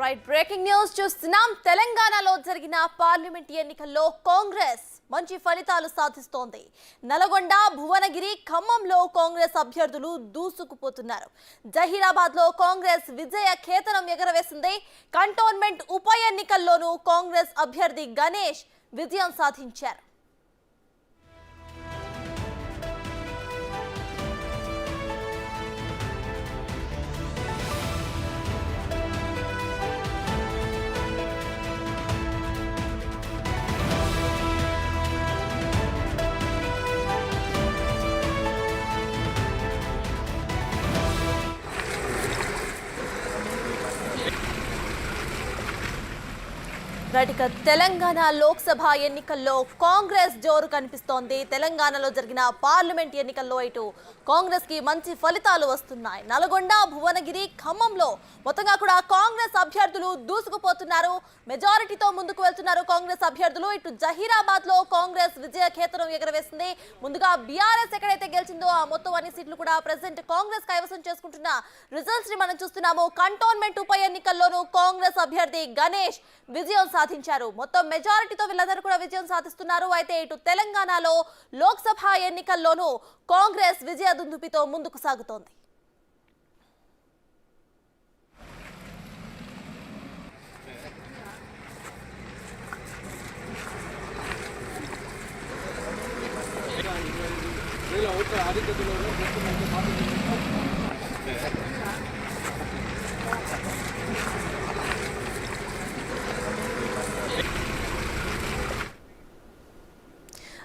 Right breaking news చూస్తున్నాం. తెలంగాణలో జరిగిన పార్లమెంట్ ఎన్నికల్లో కాంగ్రెస్ మంచి ఫలితాలు సాధిస్తోంది. నల్గొండ, భువనగిరి, ఖమ్మంలో కాంగ్రెస్ అభ్యర్థులు దూసుకుపోతున్నారు. జహీరాబాద్ లో కాంగ్రెస్ విజయ కేతనం ఎగరవేసింది. కంటోన్మెంట్ ఉప ఎన్నికల్లోనూ కాంగ్రెస్ అభ్యర్థి గణేష్ విజయం సాధించారు. రైట్, తెలంగాణ లోక్సభ ఎన్నికల్లో కాంగ్రెస్ జోరు కనిపిస్తోంది. తెలంగాణలో జరిగిన పార్లమెంట్ ఎన్నికల్లో ఇటు కాంగ్రెస్ కి మంచి ఫలితాలు వస్తున్నాయి. నల్గొండ, భువనగిరి, ఖమ్మంలో మొత్తంగా కూడా కాంగ్రెస్ అభ్యర్థులు దూసుకుపోతున్నారు. మెజారిటీతో ముందుకు వెళ్తున్నారు కాంగ్రెస్ అభ్యర్థులు. ఇటు జహీరాబాద్ లో కాంగ్రెస్ విజయ కేతనం ఎగరవేసింది. ముందుగా బీఆర్ఎస్ ఎక్కడైతే గెలిచిందో ఆ మొత్తం అన్ని సీట్లు కూడా ప్రెసిడెంట్ కాంగ్రెస్ కైవసం చేసుకుంటున్న రిజల్ట్స్ ని మనం చూస్తున్నాము. కంటోన్మెంట్ ఉప ఎన్నికల్లోనూ కాంగ్రెస్ అభ్యర్థి గణేష్ విజయం సాధించారు. మొత్తం మెజారిటీతో వీళ్ళందరూ కూడా విజయం సాధిస్తున్నారు. అయితే ఇటు తెలంగాణలో లోక్సభ ఎన్నికల్లోనూ కాంగ్రెస్ విజయ దుందుపితో ముందుకు సాగుతోంది.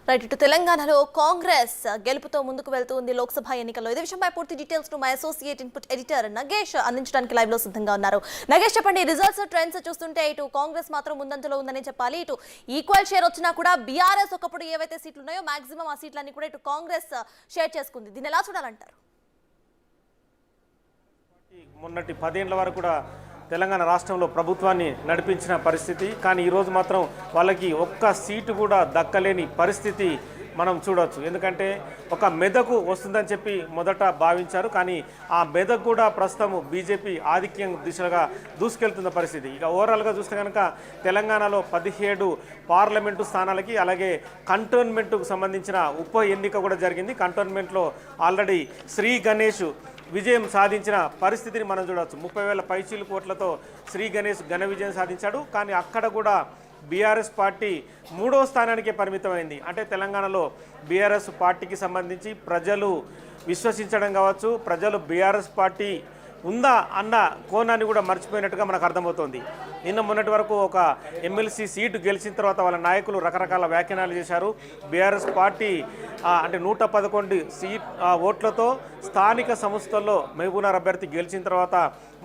రైట్, ఇటు తెలంగాణలో కాంగ్రెస్ గెలుపుతో ముందుకు వెళ్తుంది లోక్సభ ఎన్నికల్లో. ఇదే విషయంపై పూర్తి డీటెయిల్స్ ను మా అసోసియేట్ ఇన్పుట్ ఎడిటర్ నగేష్ అందించడానికి లైవ్ లో సిద్ధంగా ఉన్నారు. నగేష్, చెప్పండి, రిజల్ట్స్ ట్రెండ్స్ చూస్తుంటే ఇటు కాంగ్రెస్ మాత్రం ముందంజలో ఉందని చెప్పాలి. ఇటు ఈక్వల్ షేర్ వచ్చినా కూడా బీఆర్ఎస్ ఒకప్పుడు ఏవైతే సీట్లు ఉన్నాయో మాక్సిమం ఆ సీట్లన్నీ కూడా ఇటు కాంగ్రెస్ షేర్ చేసుకుంది. దీన్ని ఎలా చూడాలంటారు? మొన్నటి 10 ఏళ్ల వరకు కూడా తెలంగాణ రాష్ట్రంలో ప్రభుత్వాన్ని నడిపించిన పరిస్థితి, కానీ ఈరోజు మాత్రం వాళ్ళకి ఒక్క సీటు కూడా దక్కలేని పరిస్థితి మనం చూడవచ్చు. ఎందుకంటే ఒక మెదకు వస్తుందని చెప్పి మొదట భావించారు, కానీ ఆ మెదకు కూడా ప్రస్తుతం బీజేపీ ఆధిక్యం దిశగా దూసుకెళ్తున్న పరిస్థితి. ఇక ఓవరాల్గా చూస్తే కనుక తెలంగాణలో 17 పార్లమెంటు స్థానాలకి అలాగే కంటోన్మెంట్కు సంబంధించిన ఉప ఎన్నిక కూడా జరిగింది. కంటోన్మెంట్లో ఆల్రెడీ శ్రీ గణేష్ విజయం సాధించిన పరిస్థితిని మనం చూడవచ్చు. 30,000 పైచీలు కోట్లతో శ్రీ గణేష్ ఘన విజయం సాధించాడు. కానీ అక్కడ కూడా బీఆర్ఎస్ పార్టీ 3వ స్థానానికే పరిమితమైంది. అంటే తెలంగాణలో బీఆర్ఎస్ పార్టీకి సంబంధించి ప్రజలు విశ్వసించడం కావచ్చు, ప్రజలు బీఆర్ఎస్ పార్టీ ఉందా అన్న కోణాన్ని కూడా మర్చిపోయినట్టుగా మనకు అర్థమవుతోంది. నిన్న మొన్నటి వరకు ఒక ఎమ్మెల్సీ సీటు గెలిచిన తర్వాత వాళ్ళ నాయకులు రకరకాల వ్యాఖ్యానాలు చేశారు. బీఆర్ఎస్ పార్టీ అంటే 111 ఓట్లతో స్థానిక సంస్థల్లో మహబూబ్నగర్ అభ్యర్థి గెలిచిన తర్వాత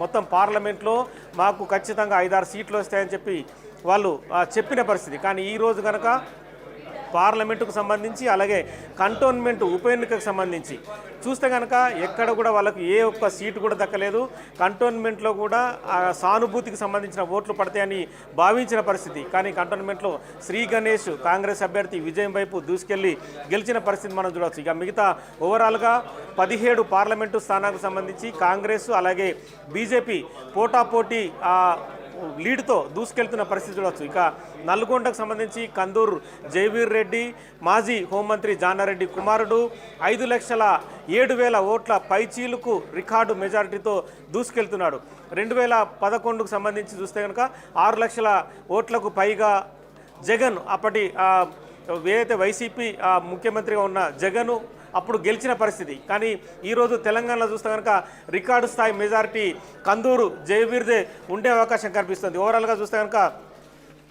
మొత్తం పార్లమెంట్లో మాకు ఖచ్చితంగా 5-6 సీట్లు వస్తాయని చెప్పి వాళ్ళు చెప్పిన పరిస్థితి. కానీ ఈరోజు కనుక పార్లమెంటుకు సంబంధించి అలాగే కంటోన్మెంట్ ఉప ఎన్నికకు సంబంధించి చూస్తే కనుక ఎక్కడ కూడా వాళ్ళకు ఏ ఒక్క సీటు కూడా దక్కలేదు. కంటోన్మెంట్లో కూడా సానుభూతికి సంబంధించిన ఓట్లు పడతాయని భావించిన పరిస్థితి. కానీ కంటోన్మెంట్లో శ్రీ గణేష్ కాంగ్రెస్ అభ్యర్థి విజయం వైపు దూసుకెళ్లి గెలిచిన పరిస్థితి మనం చూడవచ్చు. ఇక మిగతా ఓవరాల్గా 17 పార్లమెంటు స్థానాలకు సంబంధించి కాంగ్రెస్ అలాగే బీజేపీ పోటాపోటీ లీడ్తో దూసుకెళ్తున్న పరిస్థితి చూడవచ్చు. ఇక నల్గొండకు సంబంధించి కందూరు జైవీర్ రెడ్డి మాజీ హోంమంత్రి జానారెడ్డి కుమారుడు 5,07,000 ఓట్ల పైచీలుకు రికార్డు మెజారిటీతో దూసుకెళ్తున్నాడు. 2011కు సంబంధించి చూస్తే కనుక 6 లక్షల ఓట్లకు పైగా జగన్ అప్పటి ఏదైతే వైసీపీ ముఖ్యమంత్రిగా ఉన్న జగన్ అప్పుడు గెలిచిన పరిస్థితి. కానీ ఈరోజు తెలంగాణలో చూస్తే కనుక రికార్డు స్థాయి మెజారిటీ కందూరు జయవీర్దే ఉండే అవకాశం కనిపిస్తుంది. ఓవరాల్గా చూస్తే కనుక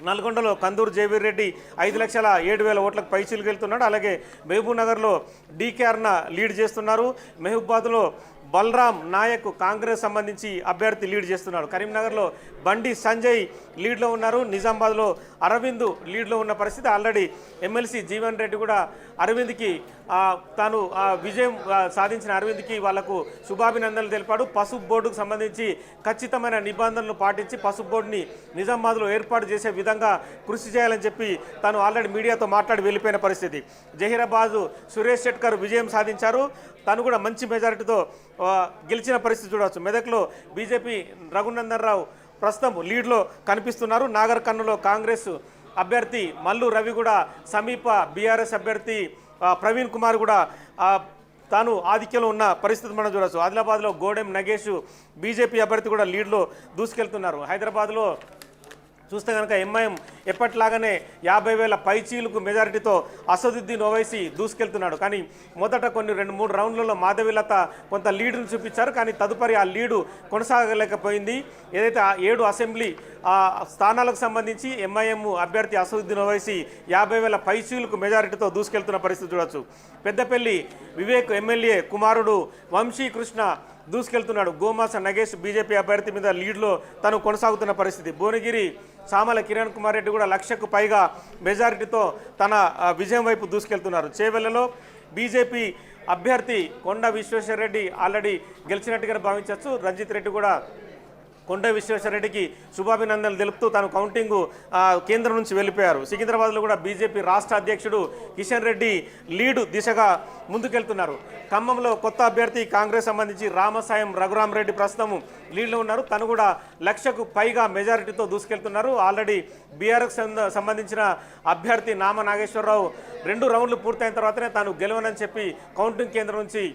నల్గొండలో కందూరు జయవీర్ రెడ్డి 5,07,000 ఓట్లకు పైచీలు గెలుతున్నాడు. అలాగే మహబూబ్ నగర్లో డీకే అరుణ లీడ్ చేస్తున్నారు. మహబూబాబాద్లో బలరాం నాయక్ కాంగ్రెస్ సంబంధించి అభ్యర్థి లీడ్ చేస్తున్నాడు. కరీంనగర్లో బండి సంజయ్ లీడ్లో ఉన్నారు. నిజామాబాద్లో అరవింద్ లీడ్లో ఉన్న పరిస్థితి. ఆల్రెడీ ఎమ్మెల్సీ జీవన్ రెడ్డి కూడా అరవింద్కి తాను విజయం సాధించిన అరవింద్కి వాళ్లకు శుభాభినందనలు తెలిపాడు. పసుపు బోర్డుకు సంబంధించి ఖచ్చితమైన నిబంధనలు పాటించి పసుపు బోర్డుని నిజామాబాద్లో ఏర్పాటు చేసే విధంగా కృషి చేయాలని చెప్పి తాను ఆల్రెడీ మీడియాతో మాట్లాడి వెళ్ళిపోయిన పరిస్థితి. జహీరాబాద్ సురేష్ శెట్కర్ విజయం సాధించారు. తను కూడా మంచి మెజారిటీతో గెలిచిన పరిస్థితి చూడవచ్చు. మెదక్లో బీజేపీ రఘునందన్ రావు ప్రస్తుతం లీడ్లో కనిపిస్తున్నారు. నాగర్ కర్నూలులో కాంగ్రెస్ అభ్యర్థి మల్లు రవి కూడా సమీప బీఆర్ఎస్ అభ్యర్థి ప్రవీణ్ కుమార్ కూడా తాను ఆధిక్యంలో ఉన్న పరిస్థితి మనం చూడవచ్చు. ఆదిలాబాద్లో గోడెం నగేష్ బీజేపీ అభ్యర్థి కూడా లీడ్లో దూసుకెళ్తున్నారు. హైదరాబాద్లో చూస్తే కనుక ఎంఐఎం ఎప్పటిలాగానే 50,000 పైచీలకు మెజారిటీతో అసదుద్దీన్ ఓవైసీ దూసుకెళ్తున్నాడు. కానీ మొదట కొన్ని 2-3 రౌండ్లలో మాధవీలత కొంత లీడును చూపించారు. కానీ తదుపరి ఆ లీడు కొనసాగలేకపోయింది. ఏదైతే 7 అసెంబ్లీ స్థానాలకు సంబంధించి ఎంఐఎం అభ్యర్థి అసదుద్దీన్ ఓవైసీ 50,000 పైచీలకు మెజారిటీతో దూసుకెళ్తున్న పరిస్థితి చూడవచ్చు. పెద్దపల్లి వివేక్ ఎమ్మెల్యే కుమారుడు వంశీకృష్ణ దూసుకెళ్తున్నాడు. గోమాస నగేష్ బీజేపీ అభ్యర్థి మీద లీడ్లో తను కొనసాగుతున్న పరిస్థితి. భువనగిరి సామల కిరణ్ కుమార్ రెడ్డి కూడా 1,00,000కు పైగా మెజారిటీతో తన విజయం వైపు దూసుకెళ్తున్నారు. చేవెళ్లలో బీజేపీ అభ్యర్థి కొండ విశ్వేశ్వరరెడ్డి ఆల్రెడీ గెలిచినట్టుగా భావించవచ్చు. రంజిత్ రెడ్డి కూడా కొండ విశ్వేశ్వరరెడ్డికి శుభాభినందనలు తెలుపుతూ తాను కౌంటింగ్ కేంద్రం నుంచి వెళ్ళిపోయారు. సికింద్రాబాద్లో కూడా బీజేపీ రాష్ట్ర అధ్యక్షుడు కిషన్ రెడ్డి లీడు దిశగా ముందుకెళ్తున్నారు. ఖమ్మంలో కొత్త అభ్యర్థి కాంగ్రెస్ సంబంధించి రామసాయం రఘురామరెడ్డి ప్రస్తుతం లీడ్లో ఉన్నారు. తను కూడా 1,00,000కు పైగా మెజారిటీతో దూసుకెళ్తున్నారు. ఆల్రెడీ బీఆర్ఎస్ సంబంధించిన అభ్యర్థి నామ నాగేశ్వరరావు 2 రౌండ్లు పూర్తయిన తర్వాతనే తాను గెలవనని చెప్పి కౌంటింగ్ కేంద్రం నుంచి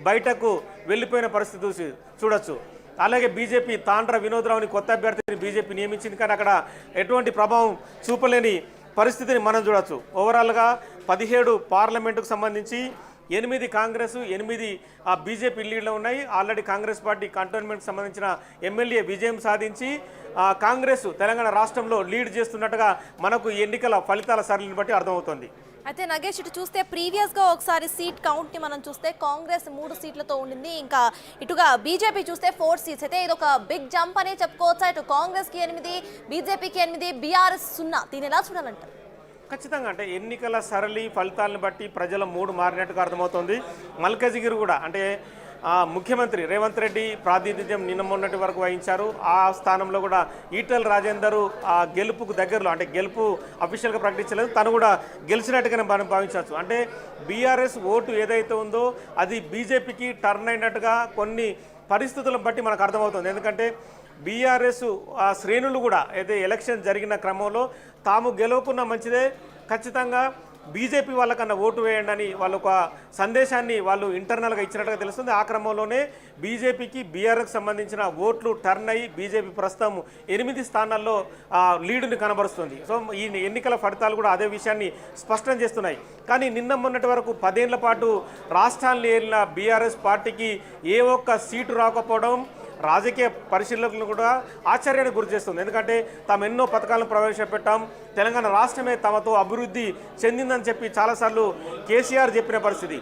బయటకు వెళ్ళిపోయిన పరిస్థితి చూడొచ్చు. అలాగే బీజేపీ తాండ్ర వినోద్రావుని కొత్త అభ్యర్థిని బీజేపీ నియమించింది. కానీ అక్కడ ఎటువంటి ప్రభావం చూపలేని పరిస్థితిని మనం చూడవచ్చు. ఓవరాల్గా 17 పార్లమెంటుకు సంబంధించి 8 కాంగ్రెస్ 8 బీజేపీ లీడ్లో ఉన్నాయి. ఆల్రెడీ కాంగ్రెస్ పార్టీ కంటోన్మెంట్కి సంబంధించిన ఎమ్మెల్యే విజయం సాధించి కాంగ్రెస్ తెలంగాణ రాష్ట్రంలో లీడ్ చేస్తున్నట్టుగా మనకు ఎన్నికల ఫలితాల సరళిని బట్టి అర్థమవుతోంది. అయితే నగేష్ ఇటు చూస్తే ప్రీవియస్గా ఒకసారి సీట్ కౌంట్ని మనం చూస్తే కాంగ్రెస్ 3 సీట్లతో ఉండింది. ఇంకా ఇటుగా బీజేపీ చూస్తే 4 సీట్స్. అయితే ఇది ఒక బిగ్ జంప్ అనే చెప్పుకోవచ్చా? ఇటు కాంగ్రెస్కి 8, బీజేపీకి 8, బీఆర్ఎస్ 0. దీన్ని ఎలా చూడాలంటారు? ఖచ్చితంగా అంటే ఎన్నికల సరళి ఫలితాలను బట్టి ప్రజల మూడు మారినట్టుగా అర్థమవుతోంది. మల్కజిగిరి కూడా అంటే ముఖ్యమంత్రి రేవంత్ రెడ్డి ప్రాతినిధ్యం నిన్న మొన్నటి వరకు వహించారు. ఆ స్థానంలో కూడా ఈటెల రాజేందర్ ఆ గెలుపుకు దగ్గరలో అంటే గెలుపు అఫీషియల్గా ప్రకటించలేదు, తను కూడా గెలిచినట్టుగానే మనం భావించవచ్చు. అంటే బీఆర్ఎస్ ఓటు ఏదైతే ఉందో అది బీజేపీకి టర్న్ అయినట్టుగా కొన్ని పరిస్థితులను బట్టి మనకు అర్థమవుతుంది. ఎందుకంటే బీఆర్ఎస్ శ్రేణులు కూడా అయితే ఎలక్షన్ జరిగిన క్రమంలో తాము గెలవకున్న మంచిదే, ఖచ్చితంగా బీజేపీ వాళ్ళకన్నా ఓటు వేయండి అని వాళ్ళు ఒక సందేశాన్ని వాళ్ళు ఇంటర్నల్గా ఇచ్చినట్టుగా తెలుస్తుంది. ఆ క్రమంలోనే బీజేపీకి బీఆర్ఎస్కి సంబంధించిన ఓట్లు టర్న్ అయ్యి బీజేపీ ప్రస్తుతం 8 స్థానాల్లో లీడుని కనబరుస్తుంది. సో ఈ ఎన్నికల ఫలితాలు కూడా అదే విషయాన్ని స్పష్టం చేస్తున్నాయి. కానీ నిన్న మొన్నటి వరకు 10 ఏళ్ల పాటు రాష్ట్రాన్ని ఏలిన బీఆర్ఎస్ పార్టీకి ఏ ఒక్క సీటు రాకపోవడం రాజకీయ పరిశీలకులను కూడా ఆశ్చర్యానికి గురి చేస్తుంది. ఎందుకంటే తాము ఎన్నో పథకాలను ప్రవేశపెట్టాం, తెలంగాణ రాష్ట్రమే తమతో అభివృద్ధి చెందిందని చెప్పి చాలాసార్లు కేసీఆర్ చెప్పిన పరిస్థితి.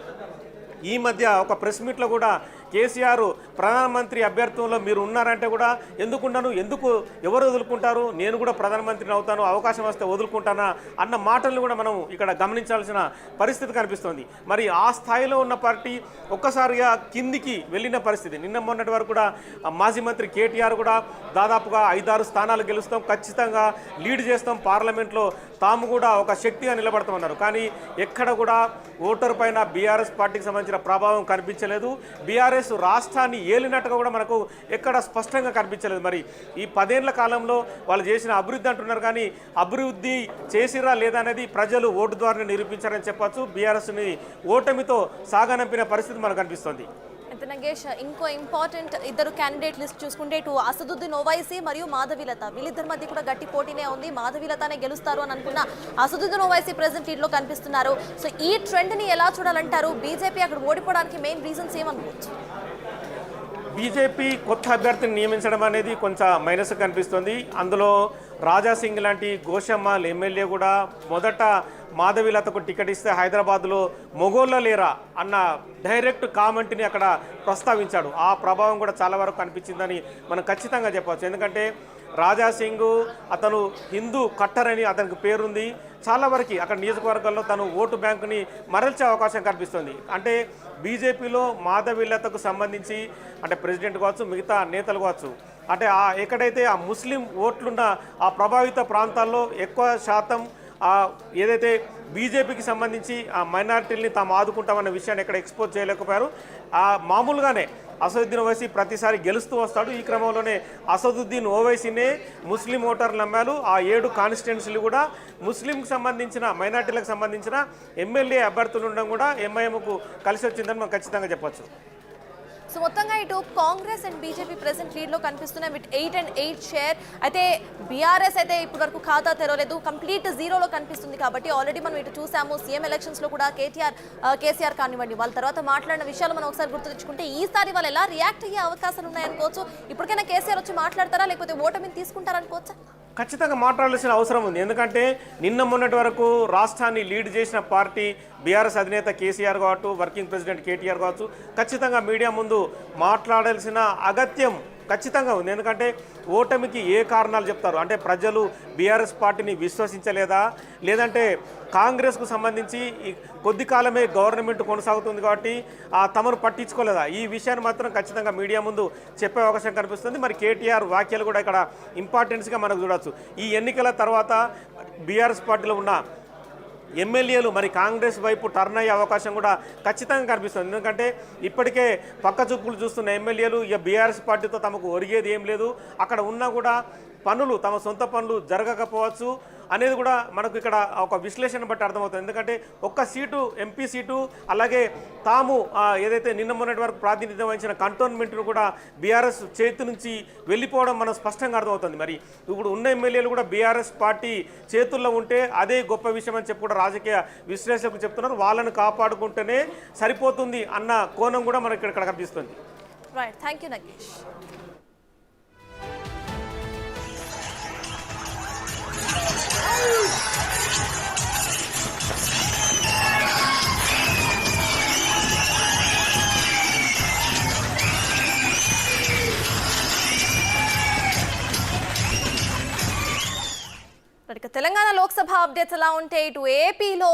ఈ మధ్య ఒక ప్రెస్ మీట్లో కూడా కేసీఆర్ ప్రధానమంత్రి అభ్యర్థంలో మీరు ఉన్నారంటే కూడా ఎందుకున్నాను, ఎందుకు ఎవరు వదులుకుంటారు, నేను కూడా ప్రధానమంత్రిని అవుతాను, అవకాశం వస్తే వదులుకుంటానా అన్న మాటలను కూడా మనం ఇక్కడ గమనించాల్సిన పరిస్థితి కనిపిస్తుంది. మరి ఆ స్థాయిలో ఉన్న పార్టీ ఒక్కసారిగా కిందికి వెళ్ళిన పరిస్థితి. నిన్న మొన్నటి వరకు కూడా మాజీ మంత్రి కేటీఆర్ కూడా దాదాపుగా 5-6 స్థానాలు గెలుస్తాం, ఖచ్చితంగా లీడ్ చేస్తాం, పార్లమెంట్లో తాము కూడా ఒక శక్తిగా నిలబడతామన్నారు. కానీ ఎక్కడ కూడా ఓటర్ పైన బీఆర్ఎస్ పార్టీకి సంబంధించిన ప్రభావం కనిపించలేదు. బీఆర్ఎస్ రాష్ట్రాన్ని ఏలినట్టుగా కూడా మనకు ఎక్కడ స్పష్టంగా కనిపించలేదు. మరి ఈ 10 ఏళ్ల కాలంలో వాళ్ళు చేసిన అభివృద్ధి అంటున్నారు, కానీ అభివృద్ధి చేసిరా లేదా అనేది ప్రజలు ఓటు ద్వారా నిరూపించారని చెప్పచ్చు. బీఆర్ఎస్ని ఓటమితో సాగనంపిన పరిస్థితి మనకు కనిపిస్తుంది. నగేష్, ఇంకో ఇంపార్టెంట్ 2 క్యాండిడేట్ లిస్ట్ చూసుకుంటే ఇటు అసదుద్దీన్ ఓవైసీ మరియు మాధవీలత, వీళ్ళిద్దరి మధ్య కూడా గట్టి పోటీనే ఉంది. మాధవీలతనే గెలుస్తారు అని అనుకున్న అసదుద్దీన్ ఓవైసీ ప్రెసెంట్ లీడ్లో కనిపిస్తున్నారు. సో ఈ ట్రెండ్ని ఎలా చూడాలంటారు? బీజేపీ అక్కడ ఓడిపోవడానికి మెయిన్ రీజన్స్ ఏమనుకోవచ్చు? బీజేపీ కొత్త అభ్యర్థిని నియమించడం అనేది కొంచెం మైనస్ కనిపిస్తుంది. అందులో రాజాసింగ్ లాంటి గోషమ్మాల్ ఎమ్మెల్యే కూడా మొదట మాధవీలతకు టికెట్ ఇస్తే హైదరాబాద్లో మొగోళ్ళ లేరా అన్న డైరెక్ట్ కామెంట్ని అక్కడ ప్రస్తావించాడు. ఆ ప్రభావం కూడా చాలా వరకు కనిపించిందని మనం ఖచ్చితంగా చెప్పవచ్చు. ఎందుకంటే రాజాసింగ్ అతను హిందూ కట్టర్ అని అతనికి పేరుంది. చాలా వరకు అక్కడ నియోజకవర్గాల్లో తను ఓటు బ్యాంకుని మరల్చే అవకాశం కనిపిస్తుంది. అంటే బీజేపీలో మాధవీలతకు సంబంధించి అంటే ప్రెసిడెంట్ కావచ్చు, మిగతా నేతలు కావచ్చు, అంటే ఎక్కడైతే ఆ ముస్లిం ఓట్లున్న ఆ ప్రభావిత ప్రాంతాల్లో ఎక్కువ శాతం ఏదైతే బీజేపీకి సంబంధించి ఆ మైనారిటీలని తాము ఆదుకుంటామన్న విషయాన్ని ఎక్కడ ఎక్స్పోజ్ చేయలేకపోయారు. మామూలుగానే అసదుద్దీన్ ఓవైసీ ప్రతిసారి గెలుస్తూ వస్తాడు. ఈ క్రమంలోనే అసదుద్దీన్ ఓవైసీనే ముస్లిం ఓటర్లు నమ్మారు. ఆ 7 కాన్స్టిట్యున్సీలు కూడా ముస్లింకి సంబంధించిన మైనార్టీలకు సంబంధించిన ఎమ్మెల్యే అభ్యర్థులు ఉండడం కూడా ఎంఐఎంకు కలిసి వచ్చిందని మనం ఖచ్చితంగా చెప్పొచ్చు. సో మొత్తంగా ఇటు కాంగ్రెస్ అండ్ బీజేపీ ప్రెసెంట్ లీడ్లో కనిపిస్తున్నాయి విత్ 8 and 8 షేర్. అయితే బీఆర్ఎస్ అయితే ఇప్పటి వరకు ఖాతా తెరవలేదు, కంప్లీట్ జీరోలో కనిపిస్తుంది. కాబట్టి ఆల్రెడీ మనం ఇటు చూసాము సీఎం ఎలక్షన్స్లో కూడా కేసీఆర్ కానివ్వండి వాళ్ళ తర్వాత మాట్లాడిన విషయాలు మనం ఒకసారి గుర్తు తెచ్చుకుంటే ఈసారి వాళ్ళు ఎలా రియాక్ట్ అయ్యే అవకాశాలు ఉన్నాయనుకోవచ్చు. ఇప్పటికైనా కేసీఆర్ వచ్చి మాట్లాడతారా లేకపోతే ఓటమిని తీసుకుంటారనుకోవచ్చా? ఖచ్చితంగా మాట్లాడాల్సిన అవసరం ఉంది. ఎందుకంటే నిన్న మొన్నటి వరకు రాష్ట్రాన్ని లీడ్ చేసిన పార్టీ బీఆర్ఎస్ అధినేత కేసీఆర్ కావచ్చు, వర్కింగ్ ప్రెసిడెంట్ కేటీఆర్ కావచ్చు, ఖచ్చితంగా మీడియా ముందు మాట్లాడాల్సిన అగత్యం ఖచ్చితంగా ఉంది. ఎందుకంటే ఓటమికి ఏ కారణాలు చెప్తారు అంటే ప్రజలు బీఆర్ఎస్ పార్టీని విశ్వసించలేదా, లేదంటే కాంగ్రెస్కు సంబంధించి కొద్ది కాలమే గవర్నమెంట్ కొనసాగుతుంది కాబట్టి తమను పట్టించుకోలేదా, ఈ విషయాన్ని మాత్రం ఖచ్చితంగా మీడియా ముందు చెప్పే అవకాశం కనిపిస్తుంది. మరి కేటీఆర్ వ్యాఖ్యలు కూడా ఇక్కడ ఇంపార్టెన్స్గా మనకు చూడవచ్చు. ఈ ఎన్నికల తర్వాత బీఆర్ఎస్ పార్టీలో ఉన్న ఎమ్మెల్యేలు మరి కాంగ్రెస్ వైపు టర్న్ అయ్యే అవకాశం కూడా ఖచ్చితంగా కనిపిస్తుంది. ఎందుకంటే ఇప్పటికే పక్క చూపులు చూస్తున్న ఎమ్మెల్యేలు ఇక బీఆర్ఎస్ పార్టీతో తమకు ఒరిగేది ఏం లేదు, అక్కడ ఉన్నా కూడా పనులు తమ సొంత పనులు జరగకపోవచ్చు అనేది కూడా మనకు ఇక్కడ ఒక విశ్లేషణ బట్టి అర్థమవుతుంది. ఎందుకంటే ఒక్క సీటు ఎంపీ సీటు అలాగే తాము ఏదైతే నిన్న మొన్నటి వరకు ప్రాతినిధ్యం వహించిన కంటోన్మెంట్ను కూడా బీఆర్ఎస్ చేతి నుంచి వెళ్ళిపోవడం మనం స్పష్టంగా అర్థమవుతుంది. మరి ఇప్పుడు ఉన్న ఎమ్మెల్యేలు కూడా బీఆర్ఎస్ పార్టీ చేతుల్లో ఉంటే అదే గొప్ప విషయం అని చెప్పి కూడా రాజకీయ విశ్లేషకులు చెప్తున్నారు. వాళ్ళను కాపాడుకుంటేనే సరిపోతుంది అన్న కోణం కూడా మనకి ఇక్కడ కనిపిస్తుంది. Right, thank you Nagesh. Telangana Lok Sabha updates ఎలా ఉంటే ఇటు ఏపీలో